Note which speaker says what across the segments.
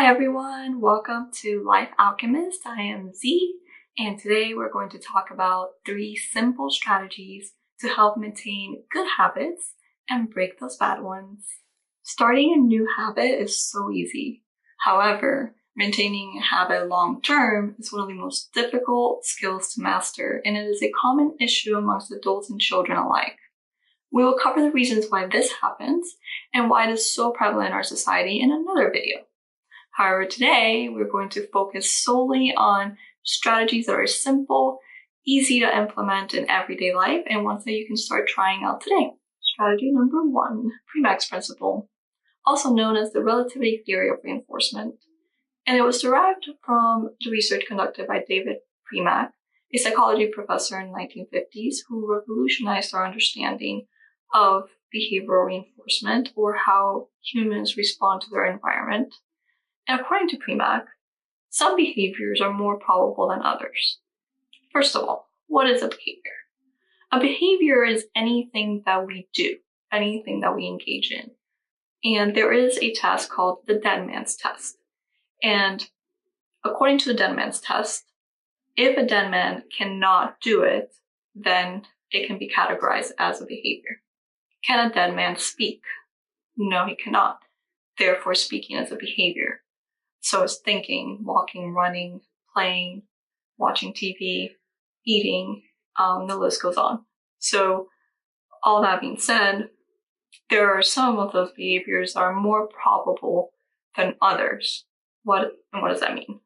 Speaker 1: Hi everyone, welcome to Life Alchemist. I am Z, and today we're going to talk about 3 simple strategies to help maintain good habits and break those bad ones. Starting a new habit is so easy. However, maintaining a habit long term is one of the most difficult skills to master, and it is a common issue amongst adults and children alike. We will cover the reasons why this happens and why it is so prevalent in our society in another video. However, today we're going to focus solely on strategies that are simple, easy to implement in everyday life, and ones that you can start trying out today. Strategy number 1, Premack's principle, also known as the relativity theory of reinforcement. And it was derived from the research conducted by David Premack, a psychology professor in the 1950s who revolutionized our understanding of behavioral reinforcement, or how humans respond to their environment. And according to Premack, some behaviors are more probable than others. First of all, what is a behavior? A behavior is anything that we do, anything that we engage in. And there is a test called the dead man's test. And according to the dead man's test, if a dead man cannot do it, then it can be categorized as a behavior. Can a dead man speak? No, he cannot. Therefore, speaking is a behavior. So it's thinking, walking, running, playing, watching TV, eating, the list goes on. So all that being said, there are some of those behaviors that are more probable than others. What does that mean?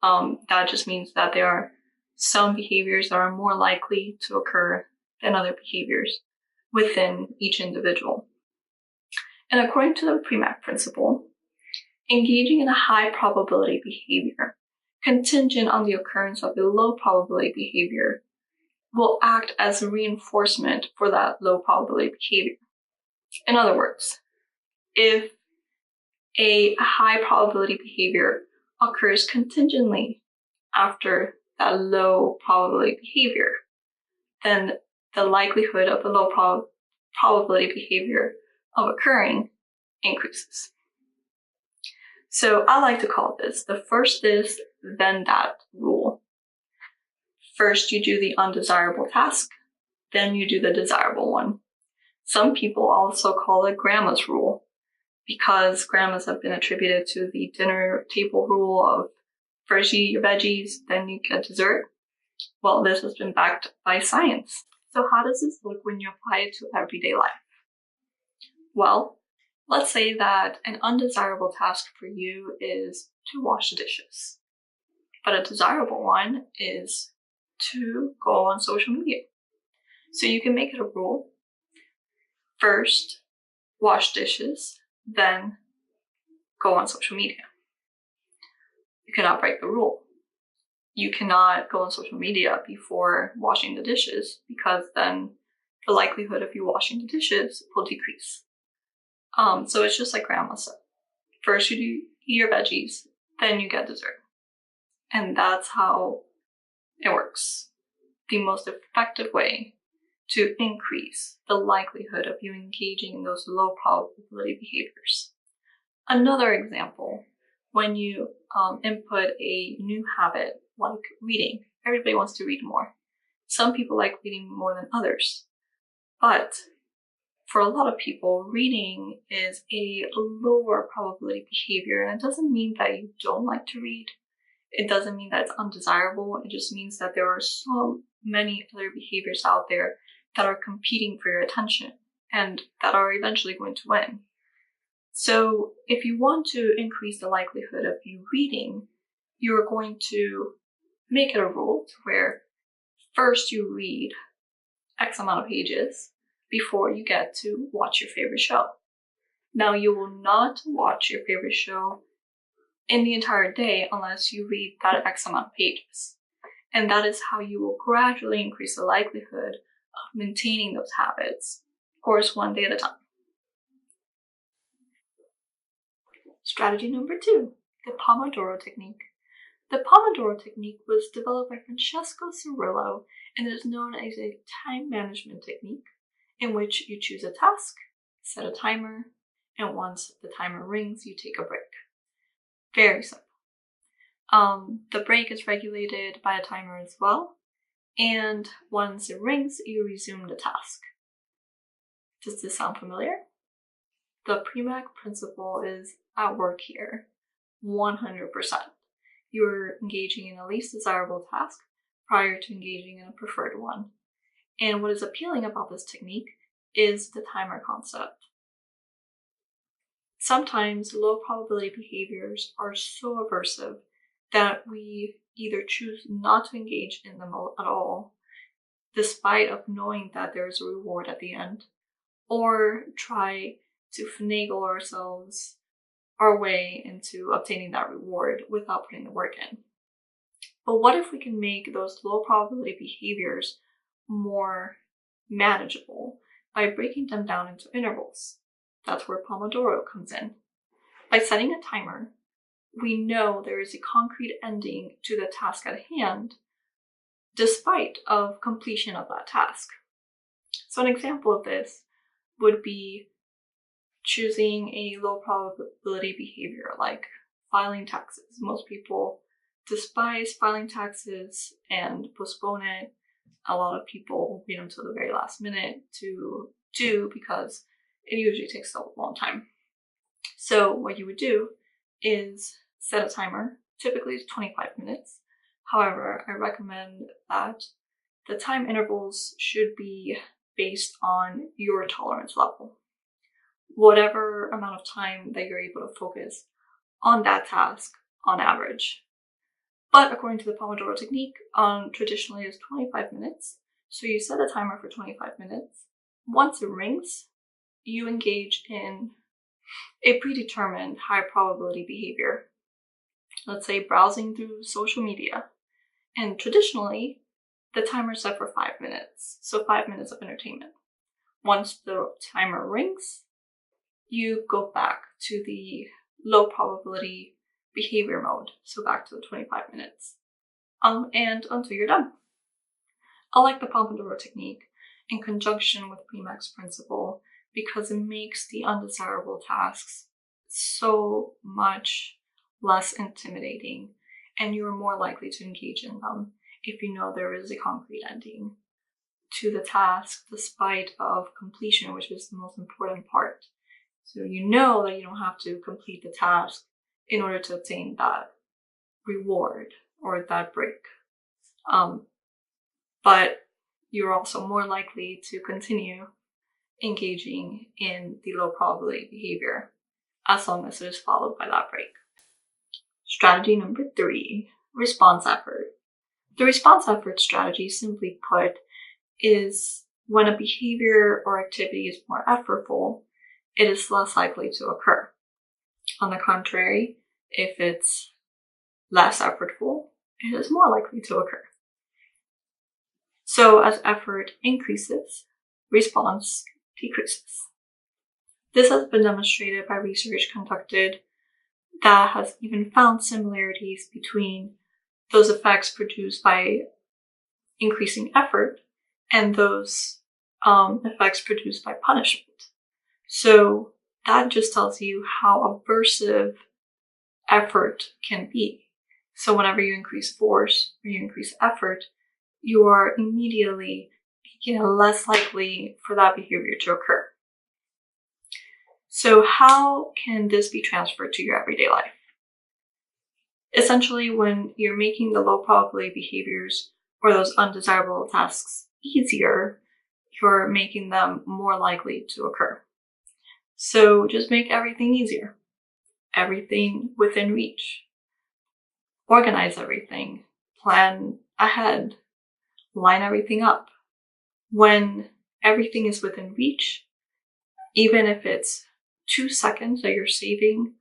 Speaker 1: That just means that there are some behaviors that are more likely to occur than other behaviors within each individual. And according to the Premack principle, engaging in a high probability behavior, contingent on the occurrence of a low probability behavior, will act as a reinforcement for that low probability behavior. In other words, if a high probability behavior occurs contingently after that low probability behavior, then the likelihood of the low probability behavior of occurring increases. So I like to call this the first this, then that rule. First you do the undesirable task, then you do the desirable one. Some people also call it grandma's rule, because grandmas have been attributed to the dinner table rule of first you eat your veggies, then you get dessert. Well, this has been backed by science. So how does this look when you apply it to everyday life? Well, let's say that an undesirable task for you is to wash the dishes, but a desirable one is to go on social media. So you can make it a rule. First, wash dishes, then go on social media. You cannot break the rule. You cannot go on social media before washing the dishes, because then the likelihood of you washing the dishes will decrease. So it's just like grandma said. First you do eat your veggies, then you get dessert. And that's how it works. The most effective way to increase the likelihood of you engaging in those low probability behaviors. Another example, when you input a new habit like reading. Everybody wants to read more. Some people like reading more than others. But for a lot of people, reading is a lower probability behavior, and it doesn't mean that you don't like to read. It doesn't mean that it's undesirable. It just means that there are so many other behaviors out there that are competing for your attention and that are eventually going to win. So if you want to increase the likelihood of you reading, you're going to make it a rule to where first you read X amount of pages before you get to watch your favorite show. Now, you will not watch your favorite show in the entire day unless you read that X amount of pages. And that is how you will gradually increase the likelihood of maintaining those habits, of course, one day at a time. Strategy number 2, the Pomodoro technique. The Pomodoro technique was developed by Francesco Cirillo and is known as a time management technique in which you choose a task, set a timer, and once the timer rings, you take a break. Very simple. The break is regulated by a timer as well, and once it rings, you resume the task. Does this sound familiar? The Premack principle is at work here, 100%. You're engaging in a least desirable task prior to engaging in a preferred one. And what is appealing about this technique is the timer concept. Sometimes low probability behaviors are so aversive that we either choose not to engage in them at all, despite of knowing that there's a reward at the end, or try to finagle ourselves our way into obtaining that reward without putting the work in. But what if we can make those low probability behaviors more manageable by breaking them down into intervals? That's where Pomodoro comes in. By setting a timer, we know there is a concrete ending to the task at hand, despite of completion of that task. So an example of this would be choosing a low probability behavior like filing taxes. Most people despise filing taxes and postpone it. A lot of people wait until the very last minute to do because it usually takes a long time. So what you would do is set a timer. Typically it's 25 minutes. However, I recommend that the time intervals should be based on your tolerance level. Whatever amount of time that you're able to focus on that task on average. But according to the Pomodoro technique, traditionally is 25 minutes. So you set a timer for 25 minutes. Once it rings, you engage in a predetermined high probability behavior. Let's say browsing through social media. And traditionally, the timer is set for 5 minutes. So 5 minutes of entertainment. Once the timer rings, you go back to the low probability behavior mode. So back to the 25 minutes. And until you're done. I like the Pomodoro technique in conjunction with Premack's principle because it makes the undesirable tasks so much less intimidating, and you're more likely to engage in them if you know there is a concrete ending to the task despite of completion, which is the most important part. So you know that you don't have to complete the task in order to obtain that reward or that break. But you're also more likely to continue engaging in the low probability behavior as long as it is followed by that break. Strategy number 3, response effort. The response effort strategy, simply put, is when a behavior or activity is more effortful, it is less likely to occur. On the contrary, if it's less effortful, it is more likely to occur. So as effort increases, response decreases. This has been demonstrated by research conducted that has even found similarities between those effects produced by increasing effort and those effects produced by punishment. So that just tells you how aversive effort can be. So whenever you increase force or you increase effort, you are immediately less likely for that behavior to occur. So how can this be transferred to your everyday life? Essentially, when you're making the low probability behaviors or those undesirable tasks easier, you're making them more likely to occur. So just make everything easier, everything within reach. Organize everything, plan ahead, line everything up. When everything is within reach, even if it's 2 seconds that you're saving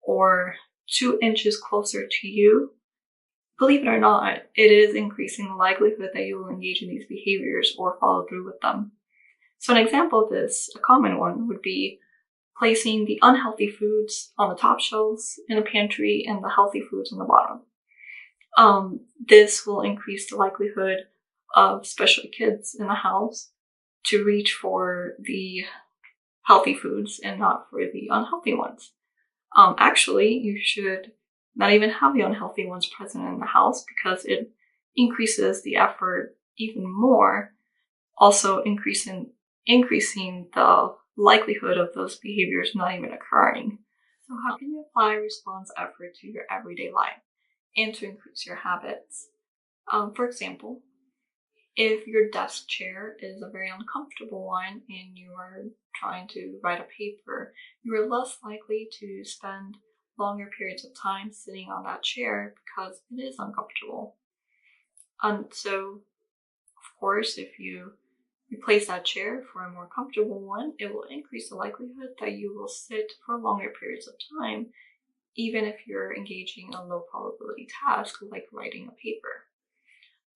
Speaker 1: or 2 inches closer to you, believe it or not, it is increasing the likelihood that you will engage in these behaviors or follow through with them. So an example of this, a common one, would be placing the unhealthy foods on the top shelves in a pantry and the healthy foods on the bottom. This will increase the likelihood of especially kids in the house to reach for the healthy foods and not for the unhealthy ones. Actually, you should not even have the unhealthy ones present in the house because it increases the effort even more, also increasing the likelihood of those behaviors not even occurring. So how can you apply response effort to your everyday life and to increase your habits? For example, if your desk chair is a very uncomfortable one and you are trying to write a paper, you are less likely to spend longer periods of time sitting on that chair because it is uncomfortable. And so, of course, if you replace that chair for a more comfortable one, it will increase the likelihood that you will sit for longer periods of time, even if you're engaging in a low probability task like writing a paper.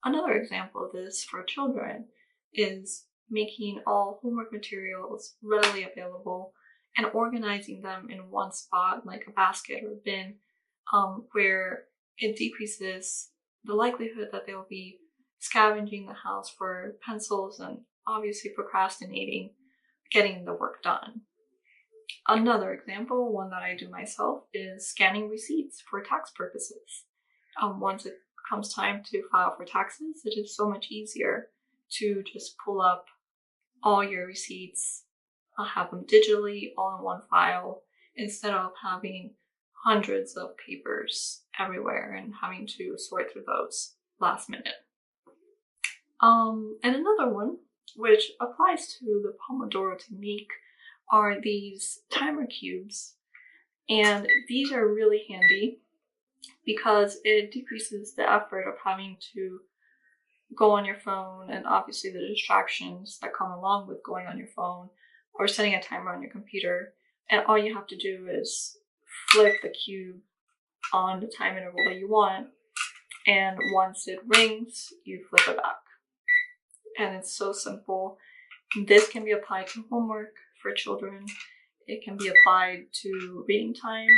Speaker 1: Another example of this for children is making all homework materials readily available and organizing them in one spot, like a basket or bin, where it decreases the likelihood that they'll be scavenging the house for pencils and obviously procrastinating getting the work done. Another example, one that I do myself, is scanning receipts for tax purposes. Once it comes time to file for taxes, it is so much easier to just pull up all your receipts, have them digitally all in one file instead of having hundreds of papers everywhere and having to sort through those last minute. And another one, which applies to the Pomodoro technique, are these timer cubes. And these are really handy because it decreases the effort of having to go on your phone and obviously the distractions that come along with going on your phone or setting a timer on your computer. And all you have to do is flip the cube on the time interval that you want, and once it rings, you flip it back. And it's so simple. This can be applied to homework for children. It can be applied to reading time,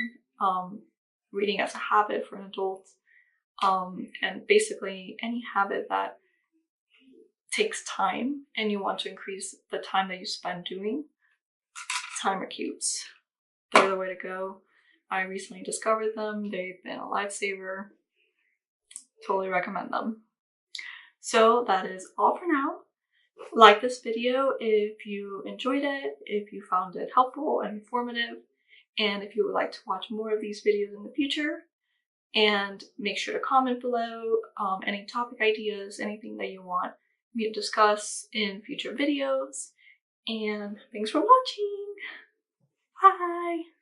Speaker 1: reading as a habit for an adult, and basically any habit that takes time and you want to increase the time that you spend doing. Timer cubes, they're the way to go. I recently discovered them. They've been a lifesaver. Totally recommend them. So that is all for now. Like this video if you enjoyed it, if you found it helpful and informative, and if you would like to watch more of these videos in the future. And make sure to comment below any topic ideas, anything that you want me to discuss in future videos. And thanks for watching. Bye!